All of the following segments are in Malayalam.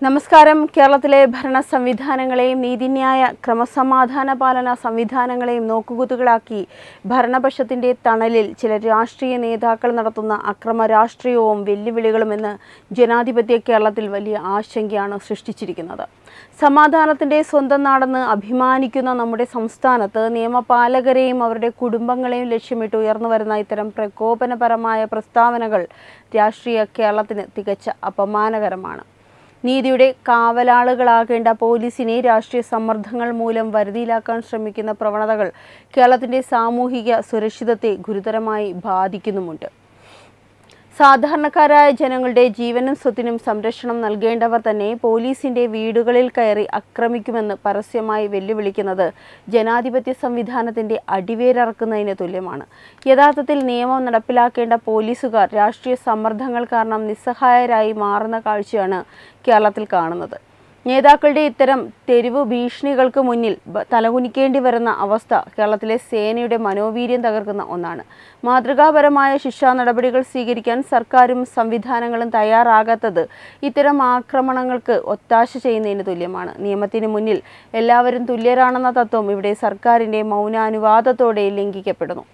നമസ്കാരം. കേരളത്തിലെ ഭരണ സംവിധാനങ്ങളെയും നീതിന്യായ ക്രമസമാധാന പാലന സംവിധാനങ്ങളെയും നോക്കുകുത്തുകളാക്കി ഭരണപക്ഷത്തിന്റെ തണലിൽ ചില രാഷ്ട്രീയ നേതാക്കൾ നടത്തുന്ന അക്രമ രാഷ്ട്രീയവും വെല്ലുവിളികളുമെന്ന് ജനാധിപത്യ കേരളത്തിൽ വലിയ ആശങ്കയാണ് സൃഷ്ടിച്ചിരിക്കുന്നത്. സമാധാനത്തിന്റെ സ്വന്തം നാടെന്ന് അഭിമാനിക്കുന്ന നമ്മുടെ സംസ്ഥാനത്ത് നിയമപാലകരെയും അവരുടെ കുടുംബങ്ങളെയും ലക്ഷ്യമിട്ട് ഉയർന്നുവരുന്ന ഇത്തരം പ്രകോപനപരമായ പ്രസ്താവനകൾ രാഷ്ട്രീയ കേരളത്തിന് തികച്ച അപമാനകരമാണ്. നീതിയുടെ കാവലാളുകളാകേണ്ട പോലീസിനെ രാഷ്ട്രീയ സമ്മർദ്ദങ്ങൾ മൂലം വരുതിയിലാക്കാൻ ശ്രമിക്കുന്ന പ്രവണതകൾ കേരളത്തിൻ്റെ സാമൂഹിക സുരക്ഷിതത്തെ ഗുരുതരമായി ബാധിക്കുന്നുമുണ്ട്. സാധാരണക്കാരായ ജനങ്ങളുടെ ജീവനും സ്വത്തിനും സംരക്ഷണം നൽകേണ്ടവർ തന്നെ പോലീസിന്റെ വീടുകളിൽ കയറി ആക്രമിക്കുമെന്ന് പരസ്യമായി വെല്ലുവിളിക്കുന്നത് ജനാധിപത്യ സംവിധാനത്തിന്റെ അടിവേരറക്കുന്നതിന് തുല്യമാണ്. യഥാർത്ഥത്തിൽ നിയമം നടപ്പിലാക്കേണ്ട പോലീസുകാർ രാഷ്ട്രീയ സമ്മർദ്ദങ്ങൾ കാരണം നിസ്സഹായരായി മാറുന്ന കാഴ്ചയാണ് കേരളത്തിൽ കാണുന്നത്. നേതാക്കളുടെ ഇത്തരം തെരുവ് ഭീഷണികൾക്ക് മുന്നിൽ തലകുനിക്കേണ്ടി വരുന്ന അവസ്ഥ കേരളത്തിലെ സേനയുടെ മനോവീര്യം തകർക്കുന്ന ഒന്നാണ്. മാതൃകാപരമായ ശിക്ഷാ നടപടികൾ സ്വീകരിക്കാൻ സർക്കാരും സംവിധാനങ്ങളും തയ്യാറാകാത്തത് ഇത്തരം ആക്രമണങ്ങൾക്ക് ഒത്താശ ചെയ്യുന്നതിന് തുല്യമാണ്. നിയമത്തിന് മുന്നിൽ എല്ലാവരും തുല്യരാണെന്ന തത്വം ഇവിടെ സർക്കാരിൻ്റെ മൗനാനുവാദത്തോടെ ലംഘിക്കപ്പെടുന്നു.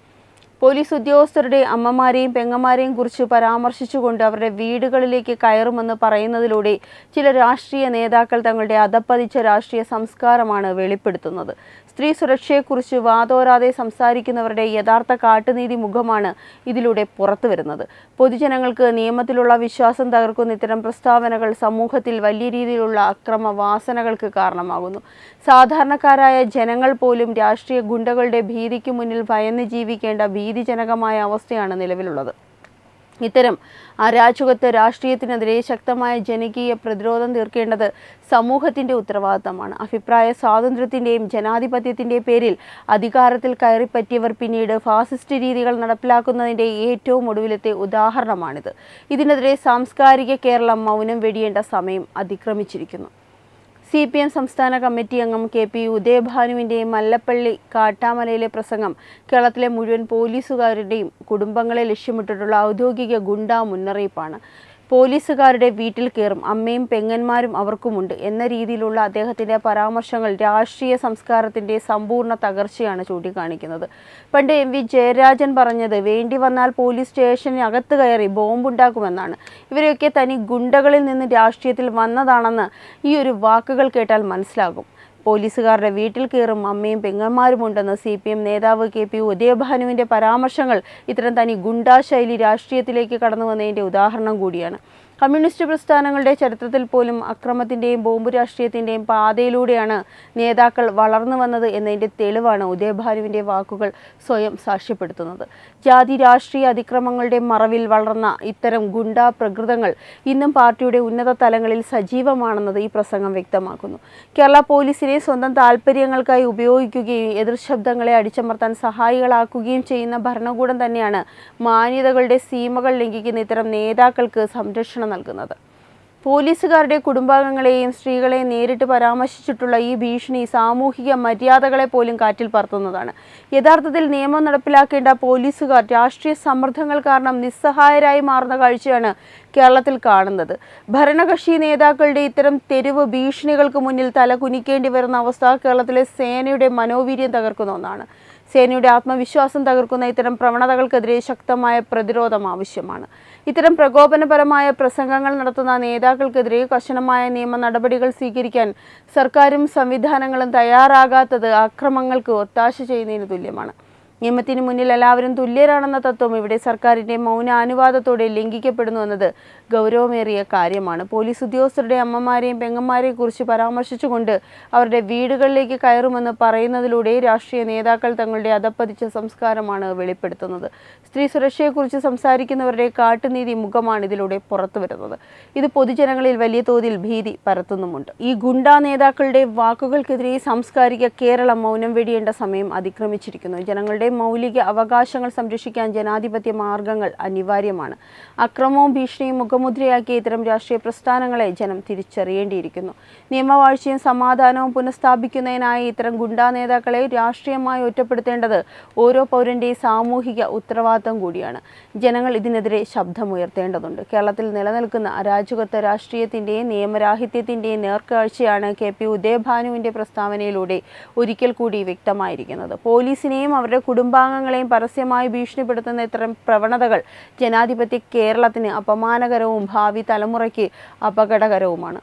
പോലീസ് ഉദ്യോഗസ്ഥരുടെ അമ്മമാരെയും പെങ്ങന്മാരെയും കുറിച്ച് പരാമർശിച്ചുകൊണ്ട് അവരുടെ വീടുകളിലേക്ക് കയറുമെന്ന് പറയുന്നതിലൂടെ ചില രാഷ്ട്രീയ നേതാക്കൾ തങ്ങളുടെ അധപ്പതിച്ച രാഷ്ട്രീയ സംസ്കാരമാണ് വെളിപ്പെടുത്തുന്നത്. സ്ത്രീ സുരക്ഷയെക്കുറിച്ച് വാതോരാതെ സംസാരിക്കുന്നവരുടെ യഥാർത്ഥ കാട്ടുനീതി മുഖമാണ് ഇതിലൂടെ പുറത്തു വരുന്നത്. പൊതുജനങ്ങൾക്ക് നിയമത്തിലുള്ള വിശ്വാസം തകർക്കുന്ന ഇത്തരം പ്രസ്താവനകൾ സമൂഹത്തിൽ വലിയ രീതിയിലുള്ള അക്രമ വാസനകൾക്ക് കാരണമാകുന്നു. സാധാരണക്കാരായ ജനങ്ങൾ പോലും രാഷ്ട്രീയ ഗുണ്ടകളുടെ ഭീതിക്ക് മുന്നിൽ ഭയന്ന് ജീവിക്കേണ്ട ഭീതിജനകമായ അവസ്ഥയാണ് നിലവിലുള്ളത്. ഇത്തരം അരാജകത്വ രാഷ്ട്രീയത്തിനെതിരെ ശക്തമായ ജനകീയ പ്രതിരോധം തീർക്കേണ്ടത് സമൂഹത്തിൻ്റെ ഉത്തരവാദിത്തമാണ്. അഭിപ്രായ സ്വാതന്ത്ര്യത്തിൻ്റെയും ജനാധിപത്യത്തിൻ്റെ പേരിൽ അധികാരത്തിൽ കയറിപ്പറ്റിയവർ പിന്നീട് ഫാസിസ്റ്റ് രീതികൾ നടപ്പിലാക്കുന്നതിൻ്റെ ഏറ്റവും ഒടുവിലത്തെ ഉദാഹരണമാണിത്. ഇതിനെതിരെ സാംസ്കാരിക കേരളം മൗനം വെടിയേണ്ട സമയം അതിക്രമിച്ചിരിക്കുന്നു. CPM സംസ്ഥാന കമ്മിറ്റി അംഗം KP ഉദയഭാനുവിൻ്റെ മല്ലപ്പള്ളി കാട്ടാമലയിലെ പ്രസംഗം കേരളത്തിലെ മുഴുവൻ പോലീസുകാരുടെയും കുടുംബങ്ങളെ ലക്ഷ്യമിട്ടിട്ടുള്ള ഔദ്യോഗിക ഗുണ്ടാ മുന്നറിയിപ്പാണ്. പോലീസുകാരുടെ വീട്ടിൽ കയറും, അമ്മയും പെങ്ങന്മാരും അവർക്കുമുണ്ട് എന്ന രീതിയിലുള്ള അദ്ദേഹത്തിൻ്റെ പരാമർശങ്ങൾ രാഷ്ട്രീയ സംസ്കാരത്തിൻ്റെ സമ്പൂർണ്ണ തകർച്ചയാണ് ചൂണ്ടിക്കാണിക്കുന്നത്. പണ്ട് MV ജയരാജൻ പറഞ്ഞത് വേണ്ടി വന്നാൽ പോലീസ് സ്റ്റേഷനകത്ത് കയറി ബോംബുണ്ടാക്കുമെന്നാണ്. ഇവരെയൊക്കെ തനി ഗുണ്ടകളിൽ നിന്ന് രാഷ്ട്രീയത്തിൽ വന്നതാണെന്ന് ഈ ഒരു വാക്കുകൾ കേട്ടാൽ മനസ്സിലാകും. പോലീസുകാരുടെ വീട്ടിൽ കയറും, അമ്മയും പെങ്ങന്മാരുമുണ്ടെന്ന് CPM നേതാവ് KP ഉദയഭാനുവിൻ്റെ പരാമർശങ്ങൾ ഇത്തരം തനി ഗുണ്ടാ ശൈലി രാഷ്ട്രീയത്തിലേക്ക് കടന്നു വന്നതിൻ്റെ ഉദാഹരണം കൂടിയാണ്. കമ്മ്യൂണിസ്റ്റ് പ്രസ്ഥാനങ്ങളുടെ ചരിത്രത്തിൽ പോലും അക്രമത്തിൻ്റെയും ബോംബ് രാഷ്ട്രീയത്തിൻ്റെയും പാതയിലൂടെയാണ് നേതാക്കൾ വളർന്നു വന്നത് എന്നതിൻ്റെ തെളിവാണ് ഉദയഭാനുവിൻ്റെ വാക്കുകൾ സ്വയം സാക്ഷ്യപ്പെടുത്തുന്നത്. ജാതി രാഷ്ട്രീയ അതിക്രമങ്ങളുടെ മറവിൽ വളർന്ന ഇത്തരം ഗുണ്ടാ പ്രകൃതങ്ങൾ ഇന്നും പാർട്ടിയുടെ ഉന്നത തലങ്ങളിൽ സജീവമാണെന്നത് ഈ പ്രസംഗം വ്യക്തമാക്കുന്നു. കേരള പോലീസിനെ സ്വന്തം താൽപ്പര്യങ്ങൾക്കായി ഉപയോഗിക്കുകയും എതിർശബ്ദങ്ങളെ അടിച്ചമർത്താൻ സഹായികളാക്കുകയും ചെയ്യുന്ന ഭരണകൂടം തന്നെയാണ് മാന്യതകളുടെ സീമകൾ ലംഘിക്കുന്ന ഇത്തരം നേതാക്കൾക്ക് സംരക്ഷണം നൽകുന്നത്. പോലീസുകാരുടെ കുടുംബാംഗങ്ങളെയും സ്ത്രീകളെയും നേരിട്ട് പരാമർശിച്ചിട്ടുള്ള ഈ ഭീഷണി സാമൂഹിക മര്യാദകളെ പോലും കാറ്റിൽ പറത്തുന്നതാണ്. യഥാർത്ഥത്തിൽ നിയമം നടപ്പിലാക്കേണ്ട പോലീസുകാർ രാഷ്ട്രീയ സമ്മർദ്ദങ്ങൾ കാരണം നിസ്സഹായരായി മാറുന്ന കാഴ്ചയാണ് കേരളത്തിൽ കാണുന്നത്. ഭരണകക്ഷി നേതാക്കളുടെ ഇത്തരം തെരുവ് ഭീഷണികൾക്ക് മുന്നിൽ തല കുനിക്കേണ്ടി വരുന്ന അവസ്ഥ കേരളത്തിലെ സേനയുടെ മനോവീര്യം തകർക്കുന്ന ഒന്നാണ്. സേനയുടെ ആത്മവിശ്വാസം തകർക്കുന്ന ഇത്തരം പ്രവണതകൾക്കെതിരെ ശക്തമായ പ്രതിരോധം ആവശ്യമാണ്. ഇത്തരം പ്രകോപനപരമായ പ്രസംഗങ്ങൾ നടത്തുന്ന നേതാക്കൾക്കെതിരെ കർശനമായ നിയമ നടപടികൾ സ്വീകരിക്കാൻ സർക്കാരും സംവിധാനങ്ങളും തയ്യാറാകാത്തത് അക്രമങ്ങൾക്ക് ഒത്താശ ചെയ്യുന്നതിന് തുല്യമാണ്. നിയമത്തിന് മുന്നിൽ എല്ലാവരും തുല്യരാണെന്ന തത്വം ഇവിടെ സർക്കാരിൻ്റെ മൗനാനുവാദത്തോടെ ലംഘിക്കപ്പെടുന്നു എന്നത് ഗൗരവമേറിയ കാര്യമാണ്. പോലീസ് ഉദ്യോഗസ്ഥരുടെ അമ്മമാരെയും പെങ്ങന്മാരെയും കുറിച്ച് പരാമർശിച്ചുകൊണ്ട് അവരുടെ വീടുകളിലേക്ക് കയറുമെന്ന് പറയുന്നതിലൂടെ രാഷ്ട്രീയ നേതാക്കൾ തങ്ങളുടെ അധപ്പതിച്ച സംസ്കാരമാണ് വെളിപ്പെടുത്തുന്നത്. സ്ത്രീ സുരക്ഷയെക്കുറിച്ച് സംസാരിക്കുന്നവരുടെ കാട്ടുനീതി മുഖമാണ് ഇതിലൂടെ പുറത്തു വരുന്നത്. ഇത് പൊതുജനങ്ങളിൽ വലിയ തോതിൽ ഭീതി പരത്തുന്നുമുണ്ട്. ഈ ഗുണ്ടാ നേതാക്കളുടെ വാക്കുകൾക്കെതിരെ സാംസ്കാരിക കേരളം മൗനം വെടിയേണ്ട സമയം അതിക്രമിച്ചിരിക്കുന്നു. ജനങ്ങളുടെ മൗലിക അവകാശങ്ങൾ സംരക്ഷിക്കാൻ ജനാധിപത്യ മാർഗങ്ങൾ അനിവാര്യമാണ്. അക്രമവും ഭീഷണിയും മുഖം മുഖമുദ്രയാക്കിയ ഇത്തരം രാഷ്ട്രീയ പ്രസ്ഥാനങ്ങളെ ജനം തിരിച്ചറിയേണ്ടിയിരിക്കുന്നു. നിയമവാഴ്ചയും സമാധാനവും പുനഃസ്ഥാപിക്കുന്നതിനായി ഇത്തരം ഗുണ്ടാ നേതാക്കളെ രാഷ്ട്രീയമായി ഒറ്റപ്പെടുത്തേണ്ടത് ഓരോ പൗരന്റെയും സാമൂഹിക ഉത്തരവാദിത്തം കൂടിയാണ്. ജനങ്ങൾ ഇതിനെതിരെ ശബ്ദമുയർത്തേണ്ടതുണ്ട്. കേരളത്തിൽ നിലനിൽക്കുന്ന അരാജകത്വ രാഷ്ട്രീയത്തിന്റെയും നിയമരാഹിത്യത്തിന്റെയും നേർക്കാഴ്ചയാണ് KP ഉദയഭാനുവിന്റെ പ്രസ്താവനയിലൂടെ ഒരിക്കൽ കൂടി വ്യക്തമായിരിക്കുന്നത്. പോലീസിനെയും അവരുടെ കുടുംബാംഗങ്ങളെയും പരസ്യമായി ഭീഷണിപ്പെടുത്തുന്ന ഇത്തരം പ്രവണതകൾ ജനാധിപത്യ കേരളത്തിന് അപമാനകരവും ഭാവി തലമുറയ്ക്ക് അപകടകരവുമാണ്.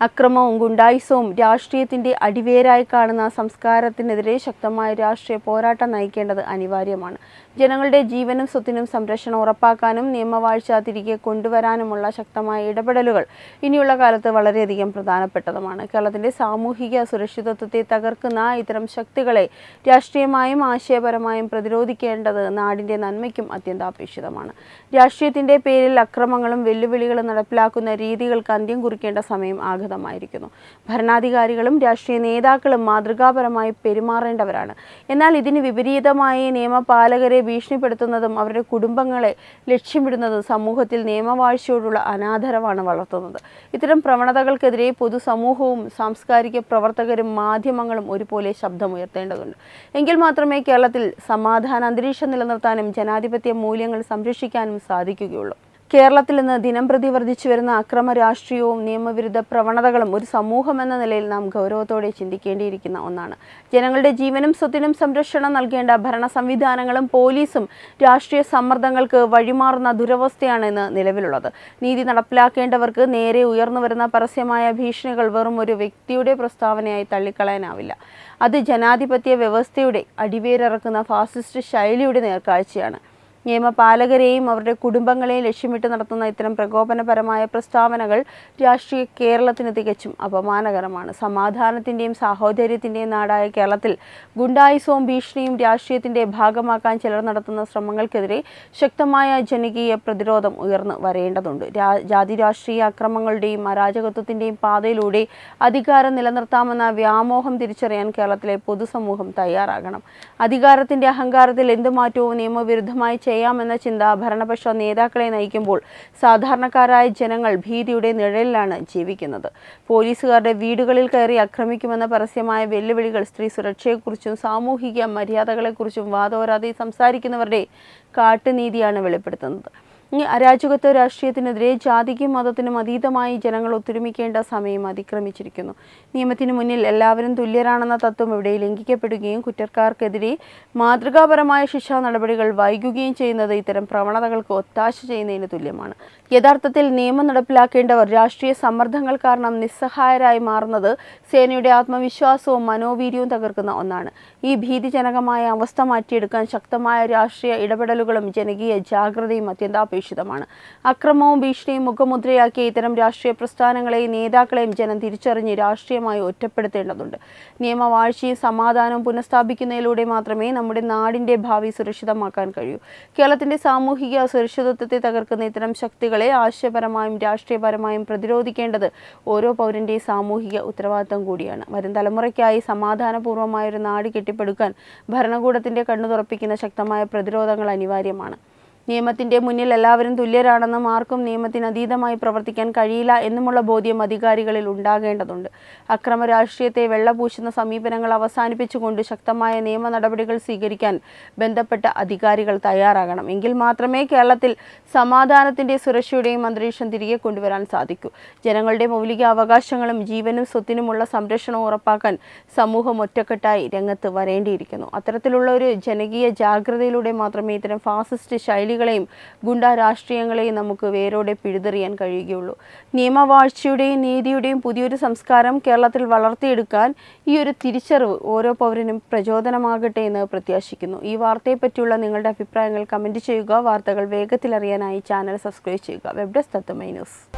അക്രമവും ഗുണ്ടായിസവും രാഷ്ട്രീയത്തിന്റെ അടിവേരായി കാണുന്ന സംസ്കാരത്തിനെതിരെ ശക്തമായ രാഷ്ട്രീയ പോരാട്ടം നയിക്കേണ്ടത് അനിവാര്യമാണ്. ജനങ്ങളുടെ ജീവനും സ്വത്തിനും സംരക്ഷണം ഉറപ്പാക്കാനും നിയമവാഴ്ച തിരികെ കൊണ്ടുവരാനുമുള്ള ശക്തമായ ഇടപെടലുകൾ ഇനിയുള്ള കാലത്ത് വളരെയധികം പ്രധാനപ്പെട്ടതുമാണ്. കേരളത്തിന്റെ സാമൂഹിക സുരക്ഷിതത്വത്തെ തകർക്കുന്ന ഇത്തരം ശക്തികളെ രാഷ്ട്രീയമായും ആശയപരമായും പ്രതിരോധിക്കേണ്ടത് നാടിന്റെ നന്മയ്ക്കും അത്യന്താപേക്ഷിതമാണ്. രാഷ്ട്രീയത്തിന്റെ പേരിൽ അക്രമങ്ങളും വെല്ലുവിളികളും നടപ്പിലാക്കുന്ന രീതികൾക്ക് അന്ത്യം കുറിക്കേണ്ട സമയം ആഗതമായിരിക്കുന്നു. ഭരണാധികാരികളും രാഷ്ട്രീയ നേതാക്കളും മാതൃകാപരമായി പെരുമാറേണ്ടവരാണ്. എന്നാൽ ഇതിന് വിപരീതമായി നിയമപാലകരെ ഭീഷണിപ്പെടുത്തുന്നതും അവരുടെ കുടുംബങ്ങളെ ലക്ഷ്യമിടുന്നതും സമൂഹത്തിൽ നിയമവാഴ്ചയോടുള്ള അനാദരവാണ് വളർത്തുന്നത്. ഇത്തരം പ്രവണതകൾക്കെതിരെ പൊതുസമൂഹവും സാംസ്കാരിക പ്രവർത്തകരും മാധ്യമങ്ങളും ഒരുപോലെ ശബ്ദമുയർത്തേണ്ടതുണ്ട്. എങ്കിൽ മാത്രമേ കേരളത്തിൽ സമാധാന അന്തരീക്ഷം നിലനിർത്താനും ജനാധിപത്യ മൂല്യങ്ങൾ സംരക്ഷിക്കാനും സാധിക്കുകയുള്ളൂ. കേരളത്തിൽ ഇന്ന് ദിനംപ്രതി വർദ്ധിച്ചു വരുന്ന അക്രമ രാഷ്ട്രീയവും നിയമവിരുദ്ധ പ്രവണതകളും ഒരു സമൂഹം എന്ന നിലയിൽ നാം ഗൗരവത്തോടെ ചിന്തിക്കേണ്ടിയിരിക്കുന്ന ഒന്നാണ്. ജനങ്ങളുടെ ജീവനും സ്വത്തിനും സംരക്ഷണം നൽകേണ്ട ഭരണ സംവിധാനങ്ങളും പോലീസും രാഷ്ട്രീയ സമ്മർദ്ദങ്ങൾക്ക് വഴിമാറുന്ന ദുരവസ്ഥയാണ് ഇന്ന് നിലവിലുള്ളത്. നീതി നടപ്പിലാക്കേണ്ടവർക്ക് നേരെ ഉയർന്നു വരുന്ന പരസ്യമായ ഭീഷണികൾ വെറും ഒരു വ്യക്തിയുടെ പ്രസ്താവനയായി തള്ളിക്കളയാനാവില്ല. അത് ജനാധിപത്യ വ്യവസ്ഥയുടെ അടിവേരിറക്കുന്ന ഫാസിസ്റ്റ് ശൈലിയുടെ നേർക്കാഴ്ചയാണ്. നിയമപാലകരെയും അവരുടെ കുടുംബങ്ങളെയും ലക്ഷ്യമിട്ട് നടത്തുന്ന ഇത്തരം പ്രകോപനപരമായ പ്രസ്താവനകൾ രാഷ്ട്രീയ കേരളത്തിന് തികച്ചും അപമാനകരമാണ്. സമാധാനത്തിന്റെയും സാഹോദര്യത്തിന്റെയും നാടായ കേരളത്തിൽ ഗുണ്ടായിസവും ഭീഷണിയും രാഷ്ട്രീയത്തിന്റെ ഭാഗമാക്കാൻ ചിലർ നടത്തുന്ന ശ്രമങ്ങൾക്കെതിരെ ശക്തമായ ജനകീയ പ്രതിരോധം ഉയർന്നു വരേണ്ടതുണ്ട്. ജാതി രാഷ്ട്രീയ അക്രമങ്ങളുടെയും അരാജകത്വത്തിന്റെയും പാതയിലൂടെ അധികാരം നിലനിർത്താമെന്ന വ്യാമോഹം തിരിച്ചറിയാൻ കേരളത്തിലെ പൊതുസമൂഹം തയ്യാറാകണം. അധികാരത്തിന്റെ അഹങ്കാരത്തിൽ എന്ത് മാറ്റവും നിയമവിരുദ്ധമായി ചെയ്യാമെന്ന ചിന്ത ഭരണപക്ഷ നേതാക്കളെ നയിക്കുമ്പോൾ സാധാരണക്കാരായ ജനങ്ങൾ ഭീതിയുടെ നിഴലിലാണ് ജീവിക്കുന്നത്. പോലീസുകാരുടെ വീടുകളിൽ കയറി ആക്രമിക്കുമെന്ന പരസ്യമായ വെല്ലുവിളികൾ സ്ത്രീ സുരക്ഷയെക്കുറിച്ചും സാമൂഹിക മര്യാദകളെക്കുറിച്ചും വാദോരാതെ സംസാരിക്കുന്നവരുടെ കാട്ടുനീതിയാണ് വെളിപ്പെടുത്തുന്നത്. ഈ അരാജകത്വ രാഷ്ട്രീയത്തിനെതിരെ ജാതിക്കും മതത്തിനും അതീതമായി ജനങ്ങൾ ഒത്തൊരുമിക്കേണ്ട സമയം അതിക്രമിച്ചിരിക്കുന്നു. നിയമത്തിന് മുന്നിൽ എല്ലാവരും തുല്യരാണെന്ന തത്വം ഇവിടെ ലംഘിക്കപ്പെടുകയും കുറ്റക്കാർക്കെതിരെ മാതൃകാപരമായ ശിക്ഷാ നടപടികൾ വൈകുകയും ചെയ്യുന്നത് ഇത്തരം പ്രവണതകൾക്ക് ഒത്താശ ചെയ്യുന്നതിന് തുല്യമാണ്. യഥാർത്ഥത്തിൽ നിയമം നടപ്പിലാക്കേണ്ടവർ രാഷ്ട്രീയ സമ്മർദ്ദങ്ങൾ കാരണം നിസ്സഹായരായി മാറുന്നത് സേനയുടെ ആത്മവിശ്വാസവും മനോവീര്യവും തകർക്കുന്ന ഒന്നാണ്. ഈ ഭീതിജനകമായ അവസ്ഥ മാറ്റിയെടുക്കാൻ ശക്തമായ രാഷ്ട്രീയ ഇടപെടലുകളും ജനകീയ ജാഗ്രതയും അത്യന്താപേക്ഷിതമാണ്. അക്രമവും ഭീഷണിയും മുഖമുദ്രയാക്കിയ ഇത്തരം രാഷ്ട്രീയ പ്രസ്ഥാനങ്ങളെയും നേതാക്കളെയും ജനം തിരിച്ചറിഞ്ഞ് രാഷ്ട്രീയമായി ഒറ്റപ്പെടുത്തേണ്ടതുണ്ട്. നിയമവാഴ്ചയും സമാധാനവും പുനഃസ്ഥാപിക്കുന്നതിലൂടെ മാത്രമേ നമ്മുടെ നാടിന്റെ ഭാവി സുരക്ഷിതമാക്കാൻ കഴിയൂ. കേരളത്തിന്റെ സാമൂഹിക സുരക്ഷിതത്വത്തെ തകർക്കുന്ന ഇത്തരം ശക്തികളെ ആശയപരമായും രാഷ്ട്രീയപരമായും പ്രതിരോധിക്കേണ്ടത് ഓരോ പൗരന്റെയും സാമൂഹിക ഉത്തരവാദിത്തം കൂടിയാണ്. വരും തലമുറയ്ക്കായി സമാധാനപൂർവമായ ഒരു നാട് കെട്ടിപ്പടുക്കാൻ ഭരണകൂടത്തിന്റെ കണ്ണു തുറപ്പിക്കുന്ന ശക്തമായ പ്രതിരോധങ്ങൾ അനിവാര്യമാണ്. നിയമത്തിന്റെ മുന്നിൽ എല്ലാവരും തുല്യരാണെന്നും ആർക്കും നിയമത്തിന് അതീതമായി പ്രവർത്തിക്കാൻ കഴിയില്ല എന്നുമുള്ള ബോധ്യം അധികാരികളിൽ ഉണ്ടാകേണ്ടതുണ്ട്. അക്രമ രാഷ്ട്രീയത്തെ വെള്ളപൂശുന്ന സമീപനങ്ങൾ അവസാനിപ്പിച്ചുകൊണ്ട് ശക്തമായ നിയമ നടപടികൾ സ്വീകരിക്കാൻ ബന്ധപ്പെട്ട അധികാരികൾ തയ്യാറാകണം. എങ്കിൽ മാത്രമേ കേരളത്തിൽ സമാധാനത്തിന്റെ സുരക്ഷയുടെയും അന്തരീക്ഷം തിരികെ കൊണ്ടുവരാൻ സാധിക്കൂ. ജനങ്ങളുടെ മൗലിക അവകാശങ്ങളും ജീവനും സ്വത്തിനുമുള്ള സംരക്ഷണം ഉറപ്പാക്കാൻ സമൂഹം ഒറ്റക്കെട്ടായി രംഗത്ത് വരേണ്ടിയിരിക്കുന്നു. അത്തരത്തിലുള്ള ഒരു ജനകീയ ജാഗ്രതയിലൂടെ മാത്രമേ ഇത്തരം ഫാസിസ്റ്റ് ശൈലി ഗുണ്ടാ രാഷ്ട്രീയങ്ങളെയും നമുക്ക് വേരോടെ പിഴുതെറിയാൻ കഴിയുകയുള്ളൂ. നിയമവാഴ്ചയുടെയും നീതിയുടെയും പുതിയൊരു സംസ്കാരം കേരളത്തിൽ വളർത്തിയെടുക്കാൻ ഈ ഒരു തിരിച്ചറിവ് ഓരോ പൗരനും പ്രചോദനമാകട്ടെ എന്ന് പ്രത്യാശിക്കുന്നു. ഈ വാർത്തയെപ്പറ്റിയുള്ള നിങ്ങളുടെ അഭിപ്രായങ്ങൾ കമന്റ് ചെയ്യുക. വാർത്തകൾ വേഗത്തിൽ അറിയാനായി ചാനൽ സബ്സ്ക്രൈബ് ചെയ്യുക. വെബ് ഡെസ്ക് തത്വമൈ ന്യൂസ്.